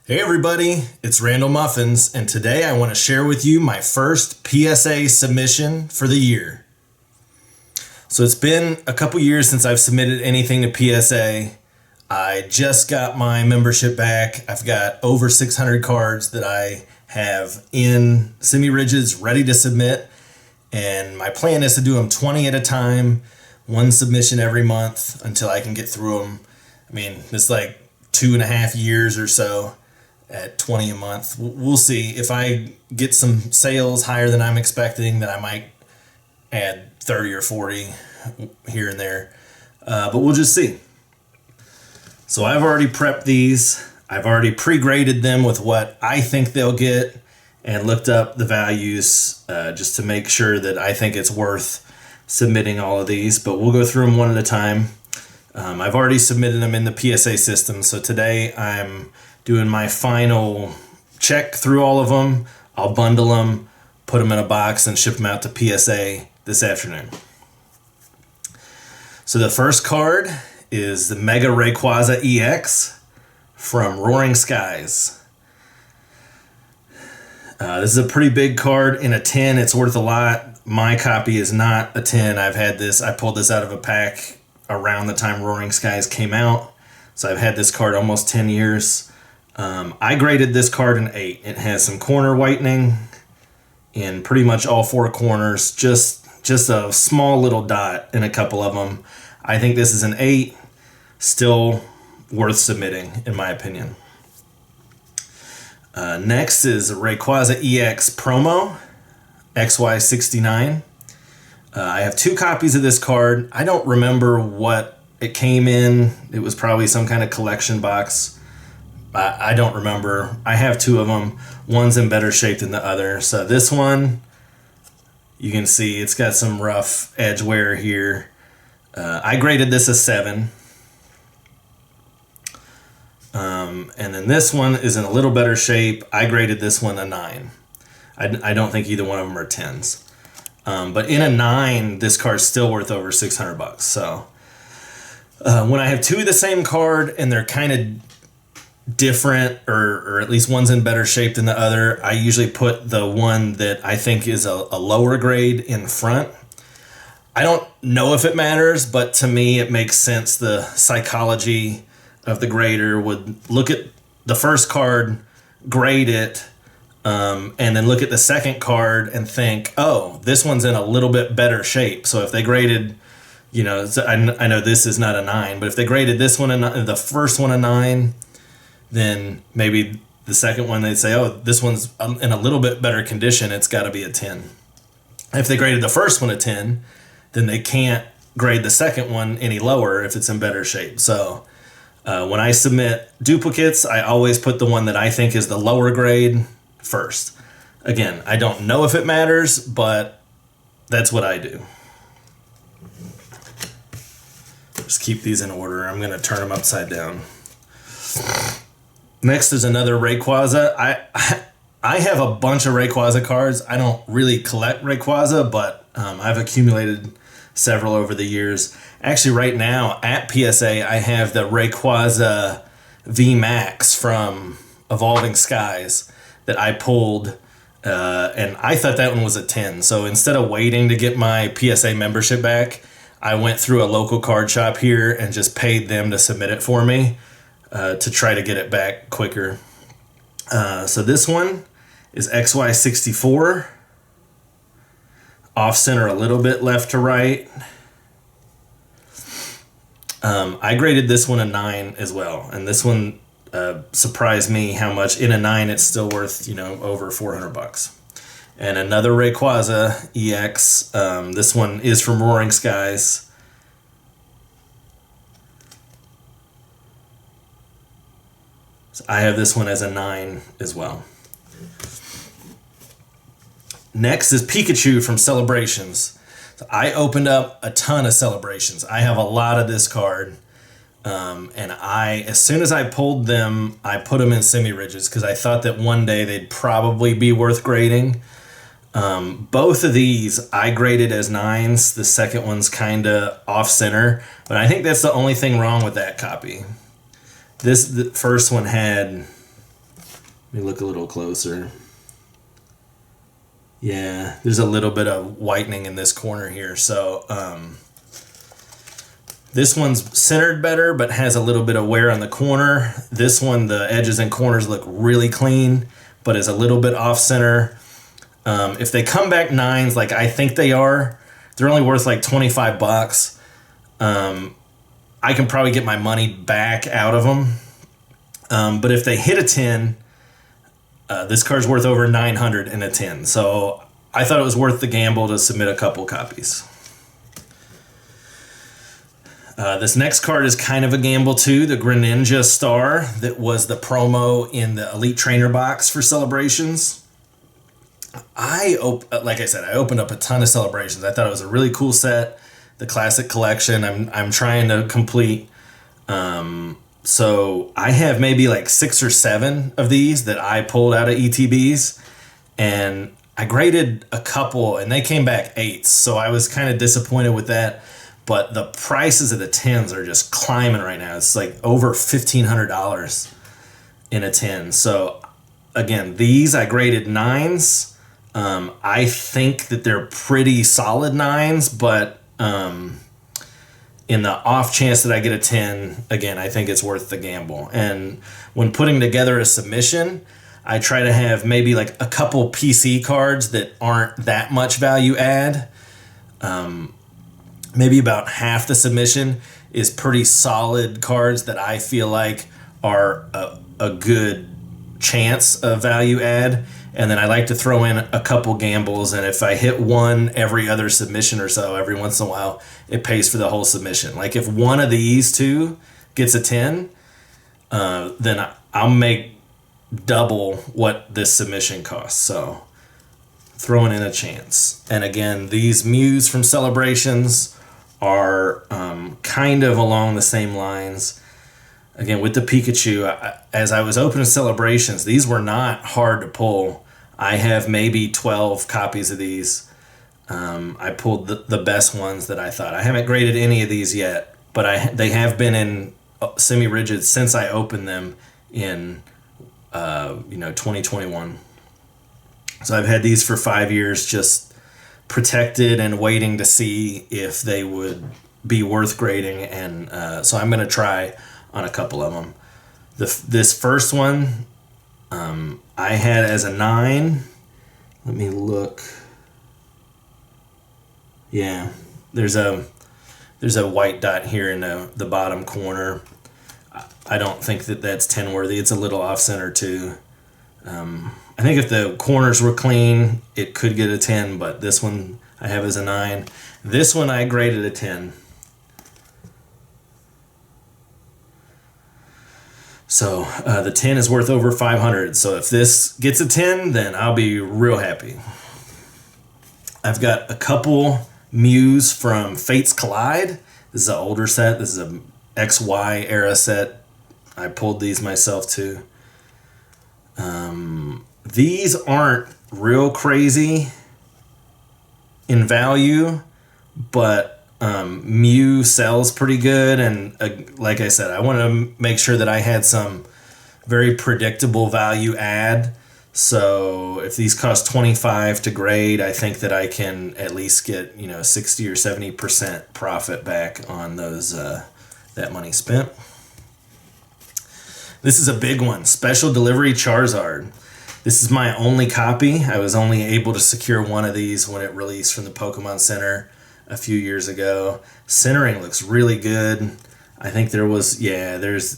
Hey everybody, it's Randall Muffins, and today I want to share with you my first PSA submission for the year. So it's been a couple years since I've submitted anything to PSA. I just got my membership back. I've got over 600 cards that I have in semi-rigids ready to submit, and my plan is to do them 20 at a time, one submission every month until I can get through them. I mean, it's like 2.5 years or so at 20 a month. We'll see. If I get some sales higher than I'm expecting, then I might add 30 or 40 here and there. But we'll just see. So I've already prepped these. I've already pre-graded them with what I think they'll get and looked up the values just to make sure that I think it's worth submitting all of these. But we'll go through them one at a time. I've already submitted them in the PSA system. So today I'm doing my final check through all of them. I'll bundle them, put them in a box, and ship them out to PSA this afternoon. So the first card is the Mega Rayquaza EX from Roaring Skies. This is a pretty big card in a tin. It's worth a lot. My copy is not a tin. I've had this. I pulled this out of a pack around the time Roaring Skies came out. So I've had this card almost 10 years. I graded this card an 8. It has some corner whitening in pretty much all 4 corners. Just a small little dot in a couple of them. I think this is an 8. Still worth submitting, in my opinion. Next is Rayquaza EX Promo XY69. I have 2 copies of this card. I don't remember what it came in. It was probably some kind of collection box. I don't remember. I have 2 of them. One's in better shape than the other. So this one, you can see it's got some rough edge wear here. I graded this a 7. And then this one is in a little better shape. I graded this one a 9. I don't think either one of them are 10s. But in a 9, this card's still worth over $600. So when I have 2 of the same card and they're kind of different, or at least one's in better shape than the other, I usually put the one that I think is a lower grade in front. I don't know if it matters, but to me it makes sense. The psychology of the grader would look at the first card, grade it, and then look at the second card and think, oh, this one's in a little bit better shape. So if they graded, I know this is not a 9, but if they graded this one, the first one a 9, then maybe the second one they'd say, oh, this one's in a little bit better condition, it's got to be a 10. If they graded the first one a 10, then they can't grade the second one any lower if it's in better shape. So when I submit duplicates, I always put the one that I think is the lower grade first. Again, I don't know if it matters, but that's what I do. Just keep these in order. I'm going to turn them upside down. Next is another Rayquaza. I have a bunch of Rayquaza cards. I don't really collect Rayquaza, but I've accumulated several over the years. Actually, right now at PSA, I have the Rayquaza VMAX from Evolving Skies that I pulled, and I thought that one was a 10. So instead of waiting to get my PSA membership back, I went through a local card shop here and just paid them to submit it for me. To try to get it back quicker. So this one is XY64. Off center a little bit left to right. I graded this one a 9 as well. And this one surprised me how much. In a 9 it's still worth, over $400. And another Rayquaza EX. This one is from Roaring Skies. So I have this one as a 9 as well. Next is Pikachu from Celebrations. So I opened up a ton of Celebrations. I have a lot of this card. And as soon as I pulled them, I put them in semi-rigids because I thought that one day they'd probably be worth grading. Both of these I graded as 9s. The second one's kind of off-center. But I think that's the only thing wrong with that copy. The first one had Let me look a little closer. Yeah, there's a little bit of whitening in this corner here. So this one's centered better, but has a little bit of wear on the corner. This one, the edges and corners look really clean, but is a little bit off center. If they come back 9s, like I think they are, they're only worth like $25. I can probably get my money back out of them. But if they hit a 10, this card's worth over 900 in a 10. So I thought it was worth the gamble to submit a couple copies. This next card is kind of a gamble too. The Greninja Star that was the promo in the Elite Trainer box for Celebrations. Like I said, I opened up a ton of Celebrations. I thought it was a really cool set. The Classic Collection I'm trying to complete. So I have maybe like 6 or 7 of these that I pulled out of ETBs, and I graded a couple and they came back 8s. So I was kind of disappointed with that, but the prices of the 10s are just climbing right now. It's like over $1,500 in a 10. So again, these I graded 9s. I think that they're pretty solid 9s, but in the off chance that I get a 10, again, I think it's worth the gamble. And when putting together a submission, I try to have maybe like a couple PC cards that aren't that much value add. Maybe about half the submission is pretty solid cards that I feel like are a good chance of value add. And then I like to throw in a couple gambles, and if I hit one every other submission or so, every once in a while, it pays for the whole submission. Like if one of these two gets a 10, then I'll make double what this submission costs. So throwing in a chance. And again, these Mews from Celebrations are kind of along the same lines. Again, with the Pikachu, as I was opening Celebrations, these were not hard to pull. I have maybe 12 copies of these. I pulled the best ones that I thought. I haven't graded any of these yet, but they have been in semi-rigid since I opened them in 2021. So I've had these for 5 years, just protected and waiting to see if they would be worth grading. And so I'm going to try on a couple of them. This first one I had as a 9. Let me look. Yeah, there's a white dot here in the bottom corner. I don't think that's 10 worthy. It's a little off center too. I think if the corners were clean, it could get a 10, but this one I have as a 9. This one I graded a 10. So the 10 is worth over 500. So if this gets a 10, then I'll be real happy. I've got a couple Mews from Fates Collide. This is an older set. This is a XY era set. I pulled these myself too. These aren't real crazy in value, but Mew sells pretty good, and like I said, I want to make sure that I had some very predictable value add. So if these cost 25 to grade, I think that I can at least get 60 or 70% profit back on those that money spent. This is a big one. Special Delivery Charizard. This is my only copy. I was only able to secure one of these when it released from the Pokemon Center a few years ago. Centering looks really good. I think there's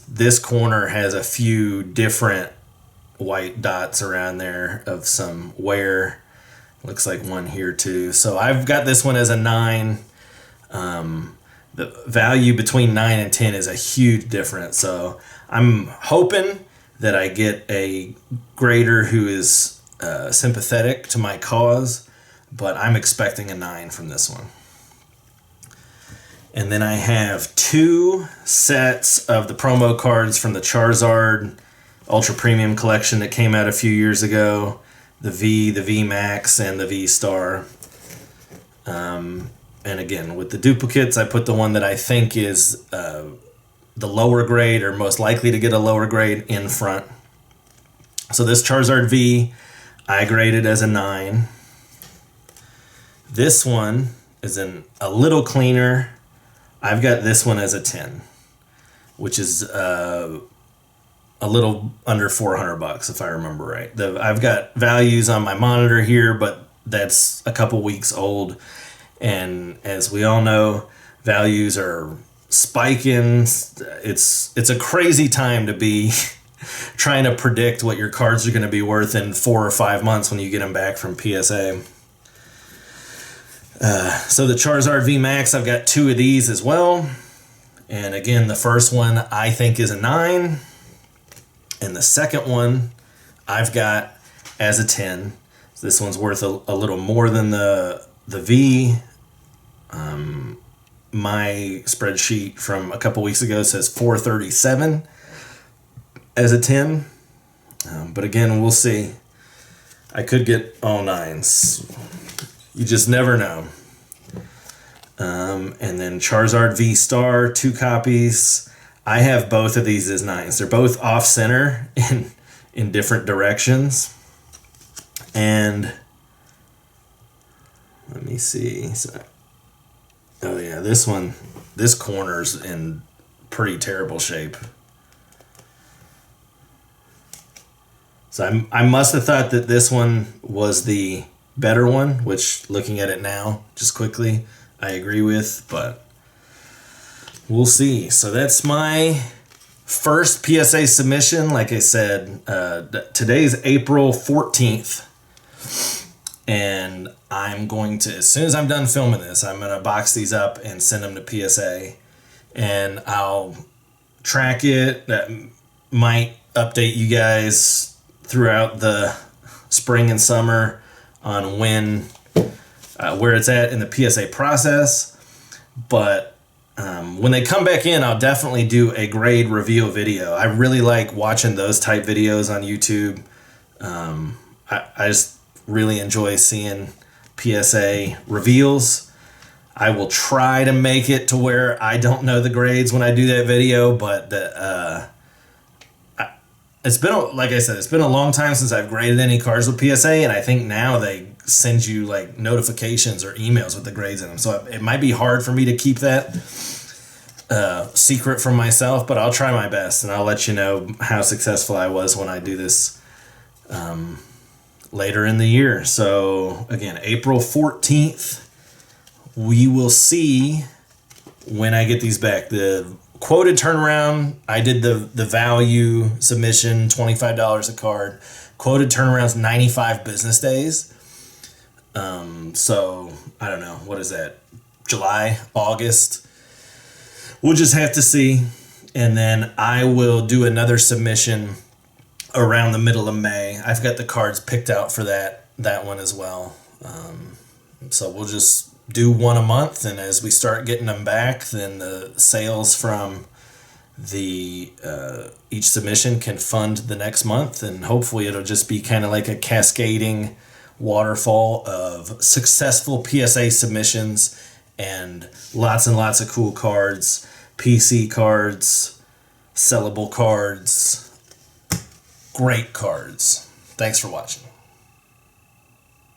this corner has a few different white dots around there of some wear. Looks like one here too. So I've got this one as a 9. The value between 9 and 10 is a huge difference. So I'm hoping that I get a grader who is sympathetic to my cause, but I'm expecting a 9 from this one. And then I have 2 sets of the promo cards from the Charizard Ultra Premium Collection that came out a few years ago. The V Max, and the V Star. And again, with the duplicates, I put the one that I think is the lower grade or most likely to get a lower grade in front. So this Charizard V, I graded as a 9. This one is a little cleaner. I've got this one as a 10, which is a little under $400 if I remember right. I've got values on my monitor here, but that's a couple weeks old, and as we all know, values are spiking. It's a crazy time to be trying to predict what your cards are going to be worth in 4 or 5 months when you get them back from PSA. So the Charizard V Max, I've got 2 of these as well. And again, the first one I think is a 9. And the second one I've got as a 10. So this one's worth a little more than the V. My spreadsheet from a couple weeks ago says 437 as a 10. But again, we'll see. I could get all 9s. You just never know. And then Charizard V Star, 2 copies. I have both of these as 9s. They're both off center in different directions. And let me see. Oh yeah, this corner's in pretty terrible shape. So I must have thought that this one was the better one, which looking at it now, just quickly, I agree with, but we'll see. So that's my first PSA submission. Like I said, today's April 14th, and I'm going to, as soon as I'm done filming this, I'm going to box these up and send them to PSA, and I'll track it. That might update you guys throughout the spring and summer on where it's at in the PSA process. But when they come back in, I'll definitely do a grade reveal video. I really like watching those type videos on YouTube. I just really enjoy seeing PSA reveals. I will try to make it to where I don't know the grades when I do that video, but it's been, like I said, it's been a long time since I've graded any cards with PSA, and I think now they send you like notifications or emails with the grades in them. So it might be hard for me to keep that secret from myself, but I'll try my best, and I'll let you know how successful I was when I do this later in the year. So again, April 14th, we will see when I get these back. The quoted turnaround, I did the value submission, $25 a card. Quoted turnaround's 95 business days. So I don't know, what is that? July, August. We'll just have to see. And then I will do another submission around the middle of May. I've got the cards picked out for that one as well. So we'll just do one a month, and as we start getting them back, then the sales from the each submission can fund the next month, and hopefully it'll just be kind of like a cascading waterfall of successful PSA submissions and lots of cool cards, PC cards, sellable cards, great cards. Thanks for watching.